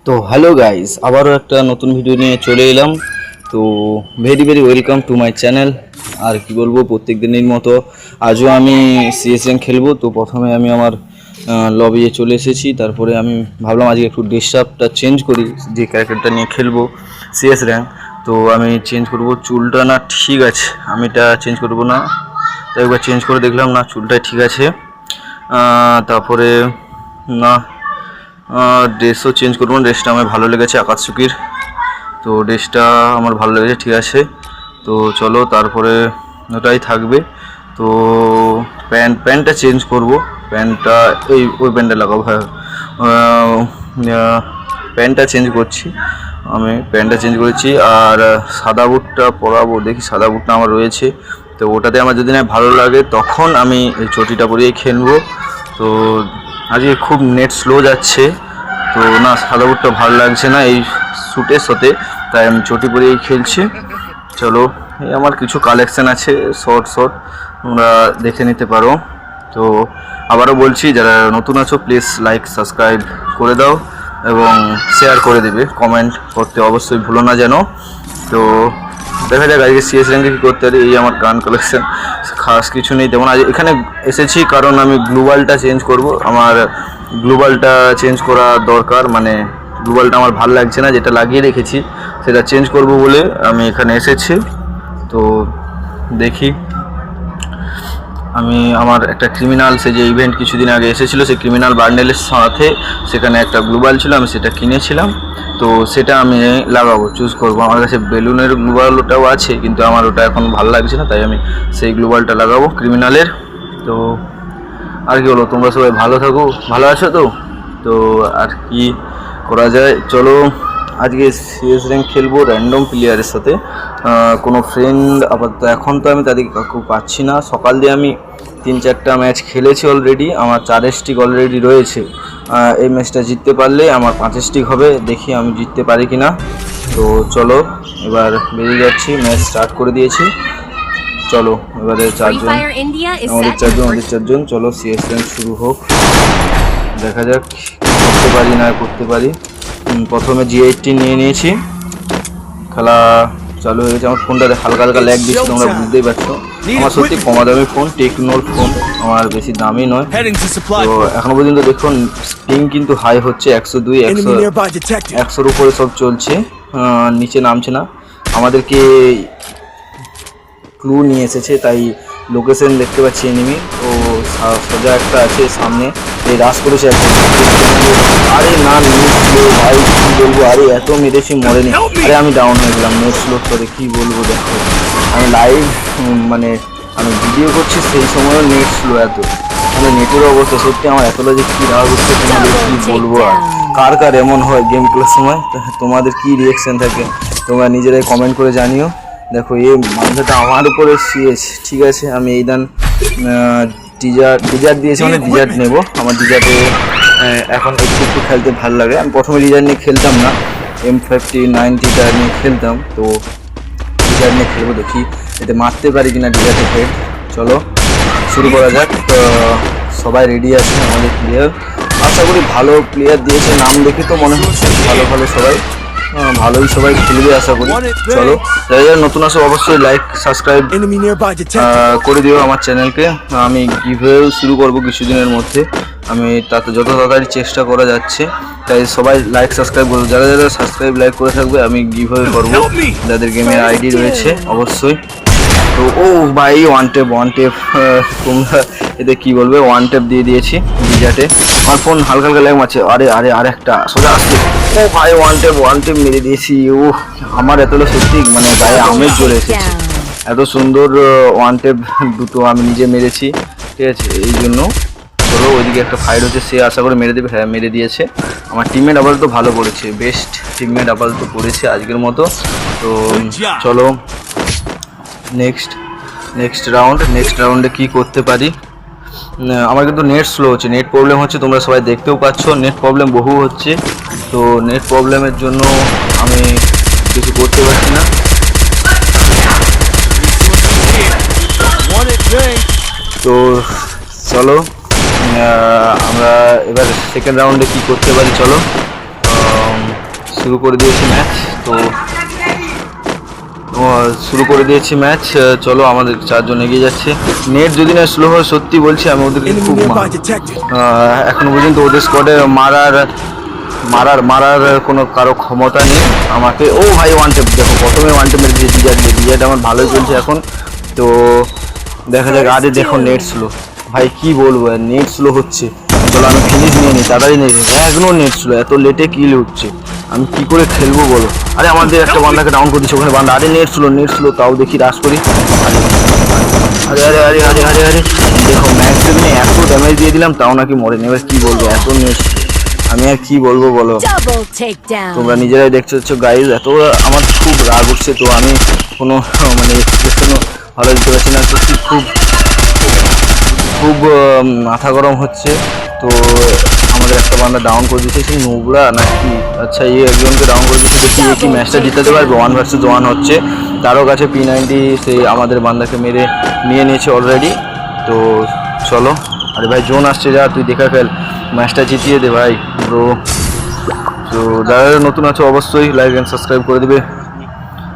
তো hello guys, আবারও একটা নতুন ভিডিও নিয়ে চলে এলাম। তো very welcome to my channel. আর কি বলবো, প্রত্যেক দিনের মতো আজও আমি সিএস র্যাঙ্ক খেলবো। তো প্রথমে আমি আমার লবিয়ে চলে এসেছি। তারপরে আমি ভাবলাম আজকে একটু ড্রেসআপটা চেঞ্জ করি, যে ক্যারেক্টারটা নিয়ে খেলবো সিএস র্যাঙ্ক। তো আমি চেঞ্জ করব। চুলটা না ঠিক আছে, আমি এটা চেঞ্জ করব না। তো একবার চেঞ্জ করে দেখলাম, না চুলটাই ঠিক আছে। তারপরে না ড্রেসও চেঞ্জ করবো না। ড্রেসটা আমার ভালো লেগেছে আকাশচুকির, তো ড্রেসটা আমার ভালো লেগেছে, ঠিক আছে। তো চলো, তারপরে ওটাই থাকবে। তো প্যান্টটা চেঞ্জ করব। প্যান্টটা ওই প্যান্টটা লাগাবো। হ্যাঁ, প্যান্টটা চেঞ্জ করছি, আমি প্যান্টটা চেঞ্জ করেছি। আর সাদা বুটটা পরাবো, দেখি সাদা বুটটা আমার রয়েছে। তো ওটাতে আমার যদি না ভালো লাগে তখন আমি এই চটিটা পরিয়ে খেলবো। তো আজকে খুব নেট স্লো যাচ্ছে, তো না সাদা বুটটা ভালো লাগছে না এই স্যুটের সাথে, তাই আমি চটি পরিয়েই খেলছি। চলো, এই আমার কিছু কালেকশান আছে শর্ট তোমরা দেখে নিতে পারো। তো আবারও বলছি, যারা নতুন আছো প্লিজ লাইক সাবস্ক্রাইব করে দাও এবং শেয়ার করে দেবে, কমেন্ট করতে অবশ্যই ভুলো না যেন। তো দেখা যাক আজকে সিএস র্যাঙ্কে কী করতে পারি। এই আমার গান কালেকশন, খাস কিছু নেই তেমন। আজ এখানে এসেছি কারণ আমি গ্লোবালটা চেঞ্জ করব। আমার গ্লোবালটা চেঞ্জ করা দরকার, মানে গ্লোবালটা আমার ভালো লাগছে না, যেটা লাগিয়ে রেখেছি সেটা চেঞ্জ করব বলে আমি এখানে এসেছি। তো দেখি, আমি আমার একটা ক্রিমিনাল, সে যে ইভেন্ট কিছুদিন আগে এসেছিলো, সেই ক্রিমিনাল বান্ডেলের সাথে সেখানে একটা গ্লোবাল ছিল, আমি সেটা কিনেছিলাম। তো সেটা আমি লাগাবো, চুজ করব। আমার কাছে বেলুনের গ্লোবালটাও আছে, কিন্তু আমার ওটা এখন ভালো লাগছে না, তাই আমি সেই গ্লোবালটা লাগাবো ক্রিমিনালের। তো আর কি হলো, তোমরা সবাই ভালো থাকো, ভালো আছো তো? তো আর কি করা যায়, চলো আজকে সিএস র্যাঙ্ক খেলবো র্যান্ডম প্লেয়ারের সাথে। কোনো ফ্রেন্ড আপাতত এখন তো আমি তাদেরকে কাউকে পাচ্ছি না। সকাল দিয়ে আমি 3-4টা ম্যাচ খেলেছি অলরেডি, আমার 4 স্ট্রিক অলরেডি রয়েছে। এই ম্যাচটা জিততে পারলে আমার 5 স্ট্রিক হবে, দেখি আমি জিততে পারি কি না। তো চলো এবার বেরিয়ে যাচ্ছি, ম্যাচ স্টার্ট করে দিয়েছি। চলো এবারে আমাদের চারজন, চলো সিএস র্যাঙ্ক শুরু হোক। দেখা যাক করতে পারি না করতে পারি। প্রথমে G80 নিয়ে নিয়েছি, খেলা চালু হয়ে গেছে। আমার ফোনটা হালকা ল্যাগ দিচ্ছে, তোমরা বুঝতেই পারছো। আমার সত্যি কমা দামি ফোন, টেকনোর ফোন, আমার বেশি দামি নয়। তো এখনো পর্যন্ত দেখুন পিং কিন্তু হাই হচ্ছে, 102 100-100-র উপরে সব চলছে, নিচে নামছে না। আমাদেরকে ক্লু নিয়ে এসেছে, তাই লোকেশন দেখতে পাচ্ছি এনিমি। ও সোজা একটা আছে সামনে, এই রাশ করেছে একটা। আরে না, নেট স্লো ভাই, কী বলবো। আরে এত মেরেছি মরেনি। আরে আমি ডাউন হয়ে গেলাম নেট স্লো করে, কী বলবো। দেখো আমি লাইভ, মানে আমি ভিডিও করছি সেই সময়ও নেট স্লো এত, মানে নেটের অবস্থা সত্যি আমার এতটা যে কী রাগ হচ্ছে তোমাদের কী বলবো। আর কার এমন হয় গেম খেলার সময়, তোমাদের কী রিয়াকশান থাকে তোমরা নিজেরাই কমেন্ট করে জানিও। দেখো এই মানুষটা আমার উপরে সিএস, ঠিক আছে। আমি এই দান ডিজার্ট দিয়েছি, মানে ডিজার্ট নেবো। আমার ডিজার্টে এখন একটু খেলতে ভালো লাগে। আমি প্রথমে ডিজার্ট নিয়ে খেলতাম না, M50-90টা নিয়ে খেলতাম। তো ডিজার্ট নিয়ে খেলবো, দেখি এতে মারতে পারি কিনা ডিজার্টে হেড। চলো শুরু করা যাক। সবাই রেডি আছে আমাদের প্লেয়ার, আশা করি ভালো প্লেয়ার দিয়েছে, নাম দেখে তো মনে হচ্ছে ভালো সবাই, ভালোই সবাই খেলবে আশা করি। চলো যারা নতুন আসো অবশ্যই লাইক সাবস্ক্রাইব করে দিও আমার চ্যানেলকে। আমি গিভওয়ে শুরু করবো কিছুদিনের মধ্যে, আমি তাতে যত তাড়াতাড়ি চেষ্টা করা যাচ্ছে, তাই সবাই লাইক সাবস্ক্রাইব করবো। যারা সাবস্ক্রাইব লাইক করে থাকবে আমি গিভওয়ে করবো, যাদের গেমের আইডি রয়েছে অবশ্যই। তো ও ভাই ওয়ান টেপ তোমরা এতে কী বলবে, ওয়ান টেপ দিয়ে দিয়েছি ডিজার্টে। আমার ফোন হালকা ল্যাগ মারছে। আরে আরেকটা সোজা আসছে। ও ভাই ওয়ান টেপ মেরে দিয়েছি। ও আমার এতটা সত্যি মানে গায়ে আমেজ চলে এসেছে, এত সুন্দর ওয়ান টেপ দুটো আমি নিজে মেরেছি, ঠিক আছে। এই জন্য ধরো ওইদিকে একটা ফাইট হচ্ছে, সে আশা করে মেরে দেবে। হ্যাঁ মেরে দিয়েছে। আমার টিমমেট আপাতত ভালো করেছে, বেস্ট টিমমেট আপাতত করেছে আজকের মতো। তো চলো নেক্সট রাউন্ডে কি করতে পারি। আমার কিন্তু নেট স্লো হচ্ছে, নেট প্রবলেম হচ্ছে, তোমরা সবাই দেখতেও পাচ্ছ নেট প্রবলেম বহু হচ্ছে। তো নেট প্রবলেমের জন্য আমি কিছু করতে পারছি না। তো চলো আমরা এবার সেকেন্ড রাউন্ডে কি করতে পারি। চলো শুরু করে দিয়েছি ম্যাচ। তো শুরু করে দিয়েছি ম্যাচ। চলো আমাদের 4 জন এগিয়ে যাচ্ছে। নেট যদি না স্লো হয় সত্যি বলছি আমি ওদেরকে খুব এখনো পর্যন্ত ওদের স্কোয়াডে মারার কোনো কারো ক্ষমতা নেই আমাকে। ও ভাই ওয়ান টেপ, দেখো প্রথমে ওয়ান টেপ মেরে দিয়েছি। ডিজাইনটা আমার ভালোই চলছে এখন। তো দেখা যাক। আরে দেখো নেট স্লো, ভাই কি বলবো, নেট স্লো হচ্ছে। চলো আমি ফিনিশ নিয়ে নিই তাড়াতাড়ি। নেট একদম নেট স্লো, এত লেটে কিল হচ্ছে, আমি কি করে খেলবো বলো। আরে আমাদের একটা বান্দাকে ডাউন করে দিচ্ছে ওখানে বান্দা। আরে নেট স্লো, তাও দেখি রাশ করি। আরে আরে আরে আরে আরে আরে দেখো ম্যাচ জন্য এত ড্যামেজ দিয়ে দিলাম তাও নাকি মরে নেই। এবার কি বলবো, এত নেট আমি আর কি বলবো বলো। তোমরা নিজেরাই দেখছো গাইজ, এত আমার খুব রাগ উঠছে। তো আমি কোনো মানে এক্সপ্রেশনও ভালো দিতে পারছি না। সত্যি খুব মাথা গরম হচ্ছে। তো আমাদের একটা বান্দা ডাউন করে দিচ্ছে, সেই নোবরা নাকি, আচ্ছা এই একজনকে ডাউন করে দিচ্ছে। দেখি কি ম্যাচটা জিতাতে পারবে। 1 ভার্সেস 1 হচ্ছে, তারও কাছে P90 সেই আমাদের বান্দাকে মেরে নিয়ে নিয়েছে অলরেডি। তো চলো। আরে ভাই জোন আসছে, যা তুই দেখা ফেল, ম্যাচটা জিতিয়ে দে ভাই ব্রো। তো যারা নতুন আছো অবশ্যই লাইক অ্যান্ড সাবস্ক্রাইব করে দেবে।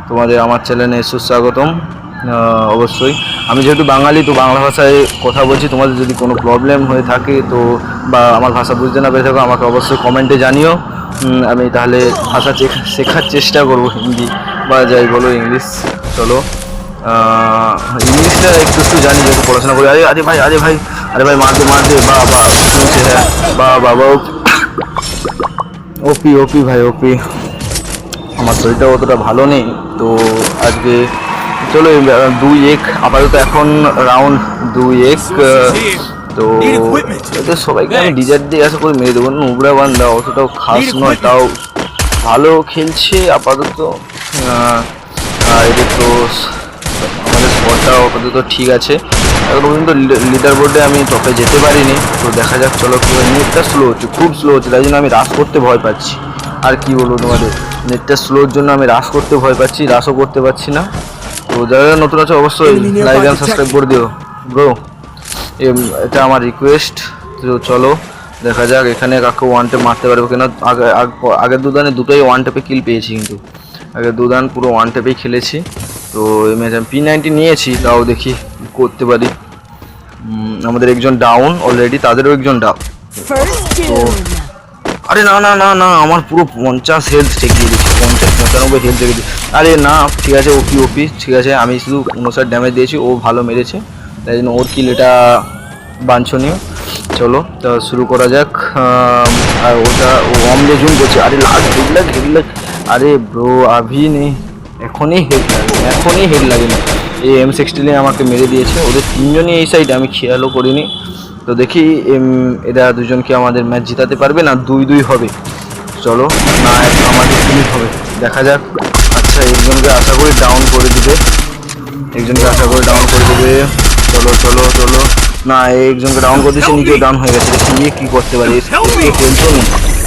তোমাদের আমার চ্যানেলে সুস্বাগতম। অবশ্যই আমি যেহেতু বাঙালি, তো বাংলা ভাষায় কথা বলছি। তোমাদের যদি কোনো প্রবলেম হয়ে থাকে তো বা আমার ভাষা বুঝতে না পেরে থাকো আমাকে অবশ্যই কমেন্টে জানিও। আমি তাহলে ভাষা শেখার চেষ্টা করব, হিন্দি বা যাই বলো ইংলিশ। চলো ইংলিশটা একটু জানি যেহেতু পড়াশোনা করি। আরে ভাই মারতে বাবা ওপি ভাই ওপি। আমার শরীরটা অতটা ভালো নেই তো আজকে। চলো 2-1 আপাতত এখন রাউন্ড 2-1। তো এদের সবাইকে আমি ডিজার দিয়ে আশা করে মেরে দেবো। নোবরা বান্দা অতটাও খাস নয়, তাও ভালো খেলছে আপাতত। এদের তো আমাদের স্কোয়াডটাও আপাতত ঠিক আছে। এখন পর্যন্ত লিডার বোর্ডে আমি টপে যেতে পারিনি। তো দেখা যাক চলো কি হয়। নেটটা স্লো হচ্ছে, খুব স্লো হচ্ছে, তাই জন্য আমি রাশ করতে ভয় পাচ্ছি। আর কি বলবো তোমাদের, নেটটা স্লোর জন্য আমি রাশ করতে ভয় পাচ্ছি, রাশও করতে পারছি না। তো যারা নতুন আছে অবশ্যই লাইক অ্যান্ড সাবস্ক্রাইব করে দিও ব্রো, এটা আমার রিকোয়েস্ট। তো চলো দেখা যাক এখানে কাকে ওয়ান টেপ মারতে পারবো কিনা। আগের দুদানে দুটোই ওয়ান টেপে কিল পেয়েছি, কিন্তু আগের দুদান পুরো ওয়ান টেপেই খেলেছি। তো এই ম্যাচ আমি P90 নিয়েছি, তাও দেখি করতে পারি। আমাদের একজন ডাউন অলরেডি, তাদেরও একজন ডাউন। তো আরে না আমার পুরো 50 হেলথ ঠেকিয়ে দিচ্ছে, 50-95 হেলথ ঠেকে দিচ্ছে। আরে না ঠিক আছে, ওপি ঠিক আছে। আমি শুধু 59 ড্যামেজ দিয়েছি, ও ভালো মেরেছে, তাই জন্য ওর কিল এটা বাঞ্ছনীয়। চলো তো শুরু করা যাক। আর ওটা ও অমলে জুম করছে। আরে লাস্ট হেডলাক। আরে ব্রো আভি নেই, এখনই হেড লাগেনি। এই M16 আমাকে মেরে দিয়েছে। ওদের 3 জনই এই সাইডে, আমি খেয়ালও করিনি। তো দেখি এরা দুজনকে আমাদের ম্যাচ জিতাতে পারবে না 2-2 হবে। চলো না আমাদের ফিনিশ হবে, দেখা যাক। আচ্ছা একজনকে আশা করি ডাউন করে দিবে, চলো না একজনকে ডাউন করে দিচ্ছে, নিজেও ডাউন হয়ে গেছে। দেখি কি করতে পারে, খেলতো না।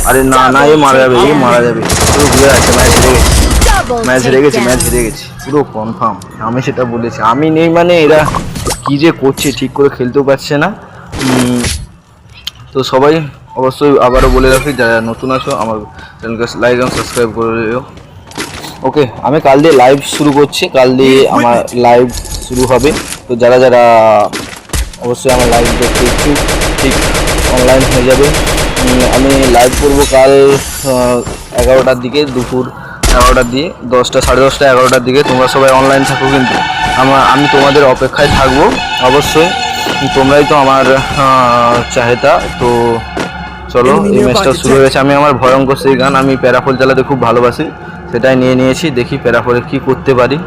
আরে না এ মারা যাবে পুরো ঘুরে আছে। ম্যাচ হেরে গেছি পুরো কনফার্ম। আমি সেটা বলেছি, আমি নেই মানে এরা কি যে করছে, ঠিক করে খেলতেও পারছে না। তো সবাই অবশ্যই আবারও বলে রাখি, যারা নতুন আছো আমার চ্যানেলকে লাইক এবং সাবস্ক্রাইব করে দিও। ওকে আমি কাল দিয়ে লাইভ শুরু করছি, কাল দিয়ে আমার লাইভ শুরু হবে। তো যারা অবশ্যই আমার লাইভ দেখতে একটু ঠিক অনলাইন হয়ে যাবে। আমি লাইভ করবো কাল 11টার দিকে, দুপুর 11টার দিয়ে, 10টা 10:30 11টার দিকে। তোমরা সবাই অনলাইন থাকো, কিন্তু আমি তোমাদের অপেক্ষায় থাকবো অবশ্যই। তোমরাই তো আমার চাহিদা। তো চলো এই ম্যাচটা শুরু হয়ে গেছে। আমি আমার ভয়ঙ্কর সেই গান, আমি প্যারাফল চালাতে খুব ভালোবাসি, সেটাই নিয়ে নিয়েছি। দেখি প্যারাফলে কি করতে পারি।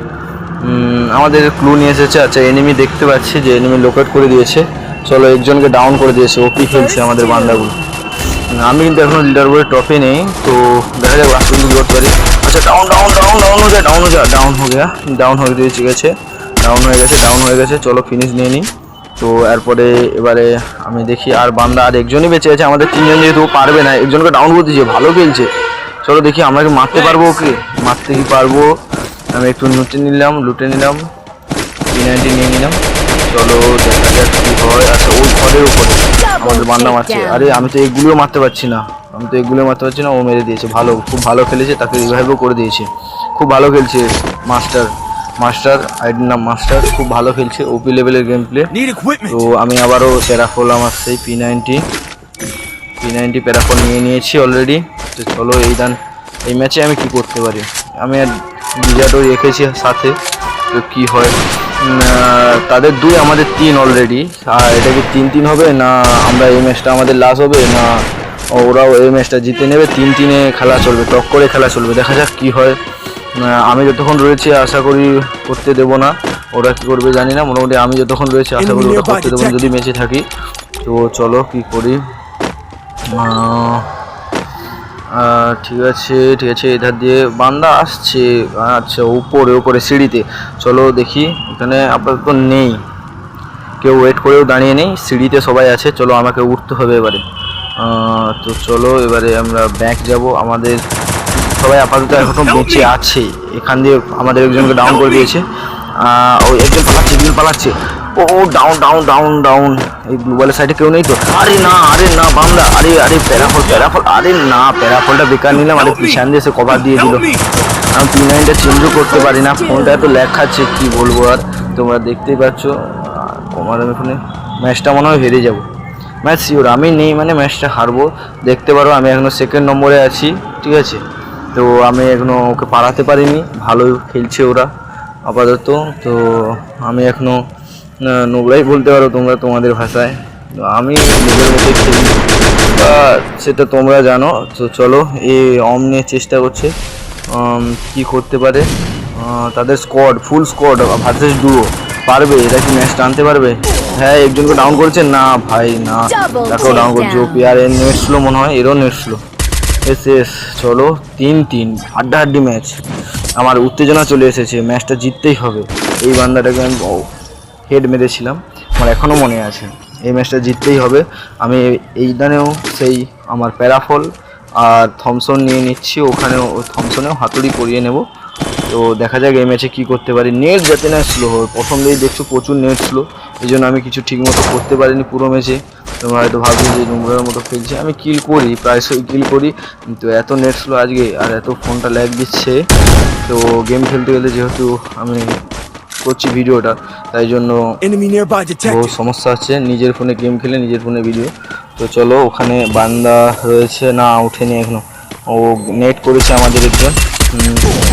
আমাদের ক্লু নিয়ে এসেছে। আচ্ছা এনিমি দেখতে পাচ্ছি যে এনিমি লোকেট করে দিয়েছে। চলো একজনকে ডাউন করে দিয়েছে, ওপি খেলছে আমাদের বান্দাগুলো। আমি কিন্তু এখনো লিডার বোর্ডে টপে নেই, তো দেখা যাক লাস্ট পর্যন্ত করতে পারি। আচ্ছা ডাউন হয়ে গেছে। চলো ফিনিশ নিয়ে নিই। তো এরপরে এবারে আমি দেখি আর বান্দা আর একজনই বেঁচে আছে। আমাদের 3 জন যেহেতু পারবে না, একজনকে ডাউন করে দিয়েছে, ভালো খেলছে। চলো দেখি আমরা কি মারতে পারবো, ওকে মারতে কি পারবো। আমি একটু লুটে নিলাম P90 নিয়ে নিলাম। চলো দেখা যাক কি হয়। আচ্ছা ওই ঘরের উপরে আমাদের বান্দা মারছে। আরে আমি তো এগুলোও মারতে পারছি না। আমি তো এগুলো মারতে পারছি না, ও মেরে দিয়েছে। ভালো, খুব ভালো খেলেছে, তাকে রিভাইভও করে দিয়েছে। খুব ভালো খেলছে মাস্টার আইডির নাম মাস্টার, খুব ভালো খেলছে, ওপি লেভেলের গেম প্লে। তো আমি আবারও প্যারাফল আমার সেই P90 প্যারাফল নিয়েছি অলরেডি। তো চলো এই ম্যাচে আমি কি করতে পারি। আমি আর বিজারও রেখেছি সাথে, তো কি হয়। তাদের 2 আমাদের 3 অলরেডি। আর এটা কি 3-3 হবে, না আমরা এই ম্যাচটা আমাদের লাস্ট হবে, না ওরাও এই ম্যাচটা জিতে নেবে। 3-3-এ খেলা চলবে, টক করে খেলা চলবে, দেখা যাক কি হয়। আমি যতক্ষণ রয়েছি আশা করি করতে দেবো না, ওরা কী করবে জানি না। মোটামুটি আমি যতক্ষণ রয়েছি আশা করি ওরা করতে দেবো না যদি ম্যাচে থাকি। তো চলো কি করি। ঠিক আছে এধার দিয়ে বান্দা আসছে। আচ্ছা, উপরে সিঁড়িতে। চলো দেখি, এখানে আপাতত নেই কেউ, ওয়েট করেও দাঁড়িয়ে নেই, সিঁড়িতে সবাই আছে। চলো আমাকে উঠতে হবে এবারে। তো চলো এবারে আমরা ব্যাক যাব। আমাদের সবাই আপাতত এখনো বেঁচে আছে। এখান দিয়ে আমাদের একজনকে ডাউন করে দিয়েছে। ওই একজন পালাচ্ছে। ও ডাউন। এই গ্লোবালের সাইডে কেউ নেই তো? আরে না বামলা, আরে প্যারাফল, আরে না, প্যারাফলটা বেকার নিলাম। আরে পিছন দিয়ে সে কভার দিয়ে দিল। আমি P9টা চেঞ্জও করতে পারি না, ফোনটা এত ল্যাগ খাচ্ছে কি বলবো। আর তোমরা দেখতেই পাচ্ছ আমার এখানে ম্যাচটা মনে হয় হেরে যাবো। ম্যাচ শিওর, আমি নেই মানে ম্যাচটা হারবো। দেখতে পারো আমি এখনও 2nd নম্বরে আছি, ঠিক আছে। তো আমি এখনও ওকে পারাতে পারিনি, ভালো খেলছে ওরা আপাতত। তো আমি এখনও নোংরাই বলতে পারো তোমরা তোমাদের ভাষায়। আমি নিজের মধ্যে খেলি, সেটা তোমরা জানো। তো চলো নিয়ে চেষ্টা করছে কি করতে পারে। তাদের ফুল স্কোয়াড ভার্সেস ডুও, পারবে এরা কি ম্যাচ টানতে পারবে? হ্যাঁ, একজনকে ডাউন করেছে। না ভাই না, তাকেও ডাউন করছে। ওপি আর এর নেট স্লো মনে হয়, এরও নেট স্লো। এস চলো 3-3 হাড্ডাহাড্ডি ম্যাচ। আমার উত্তেজনা চলে এসেছে, ম্যাচটা জিততেই হবে। এই বান্দাটাকে আমি হেড মেরেছিলাম, আমার এখনও মনে আছে। এই ম্যাচটা জিততেই হবে। আমি এইখানেও সেই আমার প্যারাফল আর থমসন নিয়ে নিচ্ছি, ওখানেও থমসনেও হাতুড়ি করিয়ে নেব। তো দেখা যাক এই ম্যাচে কী করতে পারি। নেট যাতে না স্লো হয়, প্রথম দিকেই দেখছো প্রচুর নেট স্লো, এই জন্য আমি কিছু ঠিকমতো করতে পারিনি পুরো ম্যাচে। তোমরা হয়তো ভাবছো যে নোংরার মতো খেলছে, আমি কিল করি, প্রায়শই কিল করি, কিন্তু এত নেট স্লো আজকে আর এত ফোনটা ল্যাগ দিচ্ছে। তো গেম খেলতে গেলে যেহেতু আমি করছি ভিডিওটা, তাই জন্য বহু সমস্যা হচ্ছে নিজের ফোনে গেম খেলে, নিজের ফোনে ভিডিও। তো চলো, ওখানে বান্দা রয়েছে না, উঠেনি এখনো। ও নেট করেছে আমাদের একজন,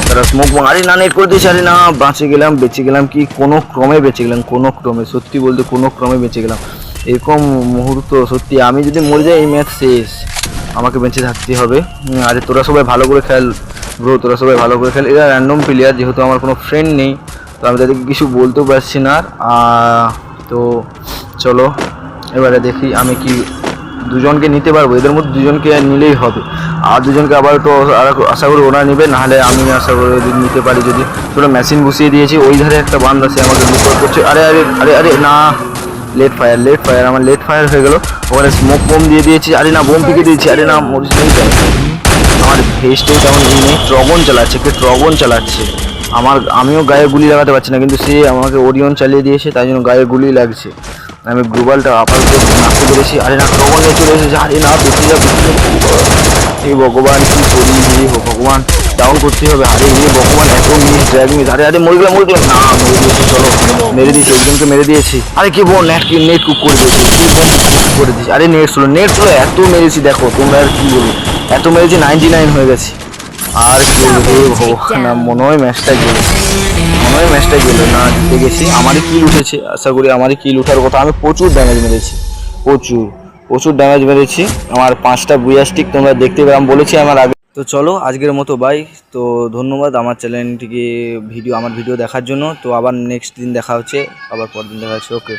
তারা স্মোক আরে না নেট করে দিয়েছে। আরে না, বেঁচে গেলাম কি কোনো ক্রমে বেঁচে গেলাম, সত্যি বলতে কোনো ক্রমে বেঁচে গেলাম। এরকম মুহূর্ত সত্যি, আমি যদি মরে যাই এই ম্যাচ শেষ, আমাকে বেঁচে থাকতে হবে। আরে তোরা সবাই ভালো করে খেল ব্রো, এরা র্যান্ডম প্লেয়ার, যেহেতু আমার কোনো ফ্রেন্ড নেই, তো আমি তাদেরকে কিছু বলতেও পারছি না। তো চলো এবারে দেখি আমি কি দুজনকে নিতে পারবো, এদের মধ্যে দুজনকে নিলেই হবে। আর দুজনকে আবার তো আশা করি ওরা নেবে, নাহলে আমি আশা করি নিতে পারি যদি। তোরা মেশিন বসিয়ে দিয়েছি, ওই ধারে একটা বান্দা সে আমাকে লুট করছে। আরে না, লেট ফায়ার আমার লেট ফায়ার হয়ে গেল। ওখানে স্মোক বোম দিয়ে দিয়েছি। আরে না, বোম পিকে দিয়েছি। আরে না, আমার ভেস্টে তেমন নেই, ট্রগন চালাচ্ছে। আমিও গায়ে গুলি লাগাতে পারছি না, কিন্তু সে আমাকে ওরিয়ন চালিয়ে দিয়েছে, তাই জন্য গায়ে গুলি লাগছে। আমি গ্লোবালটা আপাতত নাচতে পেরেছি। আরে না, ট্রগন নিয়ে চলে এসেছে। আরে না, বেঁচে যা। এই ভগবান কি করি, হে ভগবান, ডাউন করতে হবে। আরে হে ভগবান, এত মিস ড্র্যাগ মিস। আরে মরে গেলাম না, মেরে দিয়েছি। চলো মেরে দিয়েছি, একজনকে মেরে দিয়েছি। আরে কি বোন নেট কুক করে দিয়েছি, করে দিয়েছি। আরে নেট স্লো এত মেরেছি, দেখো তোমরা আর কি বলবো, এত মেরেছি 99 হয়ে গেছে। আর কি হে ভগবান, মনে হয় ম্যাচটা গেল না, জিতে গেছি। আমারই কিল উঠেছে, আশা করি আমারই কিল উঠার কথা। আমি প্রচুর ড্যামেজ মেরেছি, প্রচুর ড্যামেজ মেরেছি। আমার 5টা বুয়া স্টিক তোমরা দেখতে পেলাম, বলেছি আমার আগে। তো চলো আজকের মতো বাই। তো ধন্যবাদ আমার চ্যানেলটিকে আমার ভিডিও দেখার জন্য। তো আবার নেক্সট দিন দেখা হচ্ছে, আবার পরের দিন দেখা হচ্ছে। ওকে।